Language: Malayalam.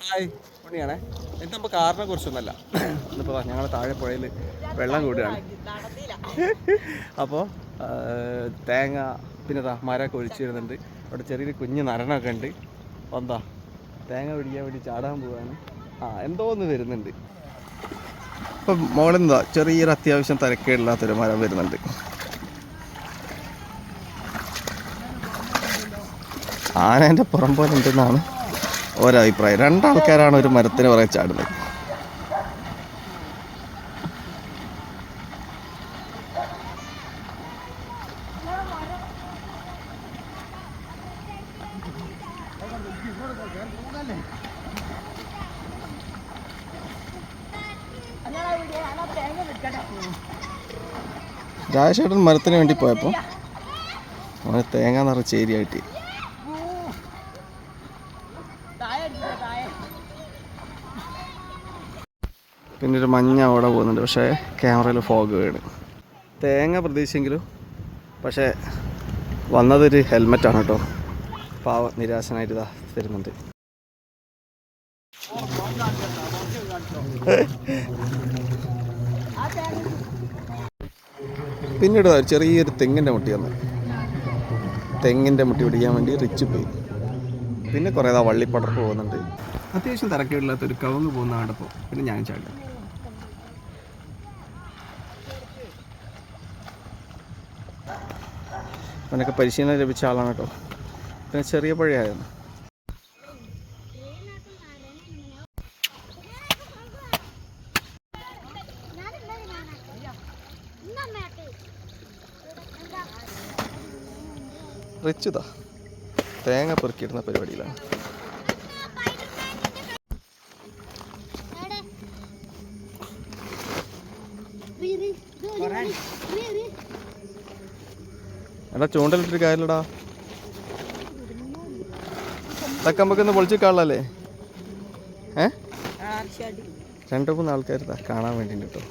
ഹായ് ഉണ്ണിയാണേ. ഇത് നമുക്ക് കാറിനെ കുറിച്ചൊന്നുമല്ല. ഇന്നിപ്പോൾ ഞങ്ങൾ താഴെ പുഴയിൽ വെള്ളം കൂടുകയാണ്. അപ്പോൾ തേങ്ങ പിന്നെ മരമൊക്കെ ഒഴിച്ചു വരുന്നുണ്ട്. അവിടെ ചെറിയൊരു കുഞ്ഞ് നരണമൊക്കെ ഉണ്ട്. അപ്പോൾ എന്താ തേങ്ങ പിടിക്കാൻ വേണ്ടി ചാടാൻ പോവാണ്. എന്തോ ഒന്ന് വരുന്നുണ്ട്. ഇപ്പം മോളെന്താ ചെറിയൊരു അത്യാവശ്യം തിരക്കേടില്ലാത്തൊരു മരം വരുന്നുണ്ട്. ആനേൻ്റെ പുറം പോലെ ഉണ്ടെന്നാണ് ഒരഭിപ്രായം. രണ്ടാൾക്കാരാണ് ഒരു മരത്തിന് പുറകെ ചാടുന്നത്. രാജേഷേട്ടൻ മരത്തിന് വേണ്ടി പോയപ്പോൾ അവന് തേങ്ങ നിറച്ച് ഏരിയായിട്ട്. പിന്നെ ഒരു മഞ്ഞ അവിടെ പോകുന്നുണ്ട്. പക്ഷേ ക്യാമറയിൽ ഫോഗ് വീണ്. തേങ്ങ പ്രതീക്ഷിച്ചെങ്കിലും പക്ഷേ വന്നതൊരു ഹെൽമെറ്റാണ് കേട്ടോ. പാവം നിരാശനായിട്ട് ഇതാ തരുന്നുണ്ട്. പിന്നീട് ചെറിയൊരു തെങ്ങിൻ്റെ മുട്ടി വന്നു. തെങ്ങിൻ്റെ മുട്ടി പിടിക്കാൻ വേണ്ടി റിച്ച് പോയി. പിന്നെ കുറേ വള്ളിപ്പടർപ്പ് പോകുന്നുണ്ട്. അത്യാവശ്യം തിരക്കേടില്ലാത്തൊരു കവുങ്ങ് പോകുന്ന കണ്ടപ്പോൾ പിന്നെ ഞാൻ ചാടി. അവനൊക്കെ പരിശീലനം ലഭിച്ച ആളാണ് കേട്ടോ. പിന്നെ ചെറിയ പുഴയായിരുന്നു. റിച്ചുതാ തേങ്ങ പെറുക്കിയിടുന്ന പരിപാടിയിലാണ്. എടാ ചൂണ്ടലിട്ടൊരു കാര്യമില്ലടാ. ഇതൊക്കെ നമുക്കൊന്ന് പൊളിച്ചിക്കാളല്ലേ? 2-3 ആൾക്കാർ കാണാൻ വേണ്ടിയിട്ട് കേട്ടോ.